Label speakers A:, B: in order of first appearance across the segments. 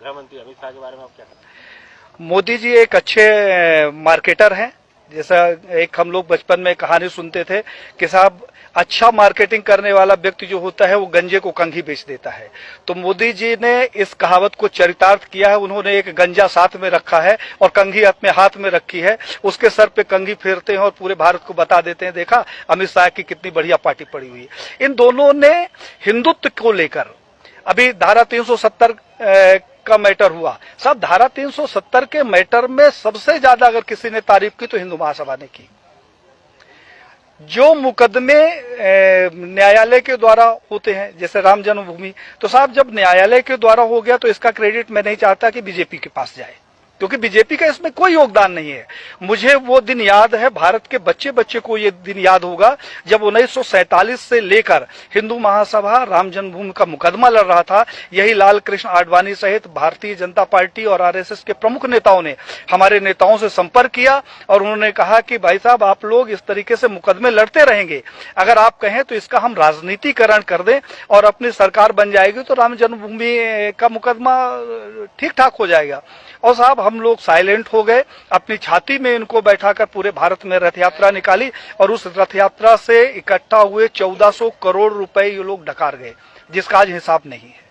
A: गृह मंत्री अमित शाह के बारे में आप क्या कहते हैं?
B: मोदी जी एक अच्छे मार्केटर हैं। जैसा एक हम लोग बचपन में कहानी सुनते थे कि साहब अच्छा मार्केटिंग करने वाला व्यक्ति जो होता है वो गंजे को कंघी बेच देता है। तो मोदी जी ने इस कहावत को चरितार्थ किया है। उन्होंने एक गंजा साथ में रखा है और कंघी अपने हाथ में रखी है। उसके सर पे कंघी फेरते हैं और पूरे भारत को बता देते हैं, देखा अमित शाह की कितनी बढ़िया पार्टी पड़ी हुई है। इन दोनों ने हिंदुत्व को लेकर अभी धारा 370 का मैटर हुआ। साहब धारा 370 के मैटर में सबसे ज्यादा अगर किसी ने तारीफ की तो हिंदू महासभा ने की। जो मुकदमे न्यायालय के द्वारा होते हैं जैसे राम जन्मभूमि, तो साहब जब न्यायालय के द्वारा हो गया तो इसका क्रेडिट मैं नहीं चाहता कि बीजेपी के पास जाए, क्योंकि बीजेपी का इसमें कोई योगदान नहीं है। मुझे वो दिन याद है, भारत के बच्चे बच्चे को ये दिन याद होगा जब 1947 से लेकर हिंदू महासभा राम जन्मभूमि का मुकदमा लड़ रहा था। यही लाल कृष्ण आडवाणी सहित भारतीय जनता पार्टी और आरएसएस के प्रमुख नेताओं ने हमारे नेताओं से संपर्क किया और उन्होंने कहा कि भाई साहब आप लोग इस तरीके से मुकदमे लड़ते रहेंगे, अगर आप कहें तो इसका हम राजनीतिकरण कर दें और अपनी सरकार बन जाएगी तो राम जन्मभूमि का मुकदमा ठीक ठाक हो जाएगा। और साहब हम लोग साइलेंट हो गए, अपनी छाती में इनको बैठाकर पूरे भारत में रथ यात्रा निकाली और उस रथ यात्रा से इकट्ठा हुए 1400 करोड़ रुपए ये लोग डकार गए, जिसका आज हिसाब नहीं है।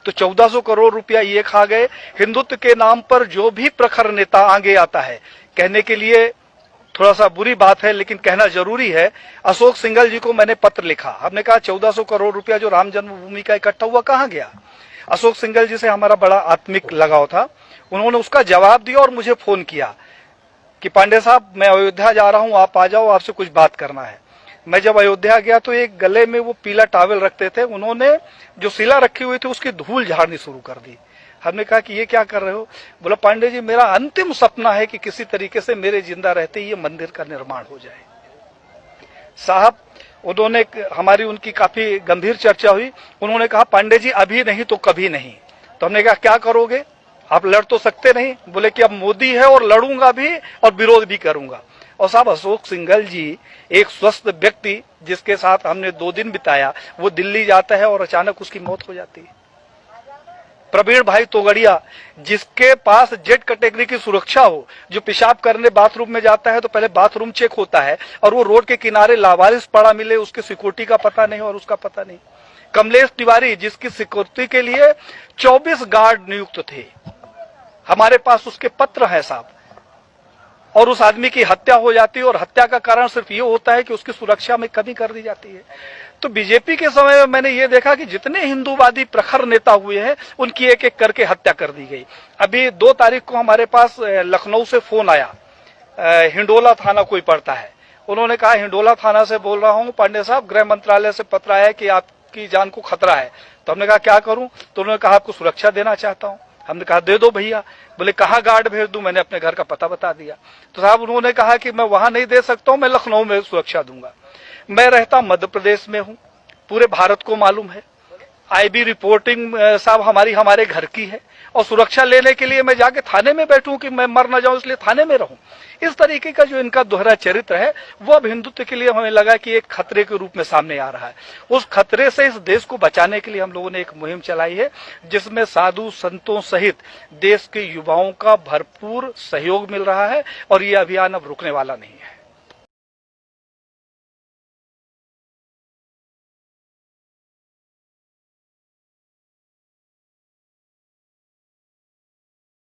B: तो 1400 करोड़ रुपया ये खा गए। हिंदुत्व के नाम पर जो भी प्रखर नेता आगे आता है, कहने के लिए थोड़ा सा बुरी बात है लेकिन कहना जरूरी है, अशोक सिंघल जी को मैंने पत्र लिखा। हमने कहा 1400 करोड़ रुपया जो राम जन्मभूमि का इकट्ठा हुआ कहां गया। अशोक सिंघल जी से हमारा बड़ा आत्मिक लगाव था। उन्होंने उसका जवाब दिया और मुझे फोन किया कि पांडे साहब मैं अयोध्या जा रहा हूं, आप आ जाओ, आपसे कुछ बात करना है। मैं जब अयोध्या गया तो एक गले में वो पीला टॉवेल रखते थे, उन्होंने जो शिला रखी हुई थी उसकी धूल झाड़नी शुरू कर दी। हमने कहा कि ये क्या कर रहे हो। बोला पांडे जी मेरा अंतिम सपना है कि किसी तरीके से मेरे जिंदा रहते ये मंदिर का निर्माण हो जाए। साहब उन्होंने हमारी उनकी काफी गंभीर चर्चा हुई। उन्होंने कहा पांडे जी अभी नहीं तो कभी नहीं। तो हमने कहा क्या करोगे, आप लड़ तो सकते नहीं। बोले कि अब मोदी है और लड़ूंगा भी और विरोध भी करूंगा। और साहब अशोक सिंघल जी एक स्वस्थ व्यक्ति जिसके साथ हमने 2 दिन बिताया, वो दिल्ली जाता है और अचानक उसकी मौत हो जाती है। प्रवीण भाई तोगड़िया जिसके पास जेड कैटेगरी की सुरक्षा हो, जो पेशाब करने बाथरूम में जाता है तो पहले बाथरूम चेक होता है और वो रोड के किनारे लावारिस पड़ा मिले, उसकी सिक्योरिटी का पता नहीं और उसका पता नहीं। कमलेश तिवारी जिसकी सिक्योरिटी के लिए 24 गार्ड नियुक्त थे, हमारे पास उसके पत्र हैं साहब, और उस आदमी की हत्या हो जाती है और हत्या का कारण सिर्फ ये होता है कि उसकी सुरक्षा में कमी कर दी जाती है। तो बीजेपी के समय में मैंने ये देखा कि जितने हिंदूवादी प्रखर नेता हुए हैं उनकी एक एक करके हत्या कर दी गई। अभी 2 तारीख को हमारे पास लखनऊ से फोन आया, हिंडोला थाना कोई पड़ता है, उन्होंने कहा हिंडोला थाना से बोल रहा हूं पांडे साहब, गृह मंत्रालय से पत्र आया कि आपकी जान को खतरा है। तो हमने कहा क्या करूं, तो उन्होंने कहा आपको सुरक्षा देना चाहता हूं। हमने कहा दे दो भैया। बोले कहाँ गार्ड भेज दूं, मैंने अपने घर का पता बता दिया। तो साहब उन्होंने कहा कि मैं वहां नहीं दे सकता हूं, मैं लखनऊ में सुरक्षा दूंगा। मैं रहता मध्य प्रदेश में हूं, पूरे भारत को मालूम है, आईबी रिपोर्टिंग साहब हमारे घर की है, और सुरक्षा लेने के लिए मैं जाके थाने में बैठूं कि मैं मर न जाऊं इसलिए थाने में रहूं। इस तरीके का जो इनका दोहरा चरित्र है वो अब हिंदुत्व के लिए हमें लगा कि एक खतरे के रूप में सामने आ रहा है। उस खतरे से इस देश को बचाने के लिए हम लोगों ने एक मुहिम चलाई है जिसमें साधु संतों सहित देश के युवाओं का भरपूर सहयोग मिल रहा है और ये अभियान अब रुकने वाला नहीं है।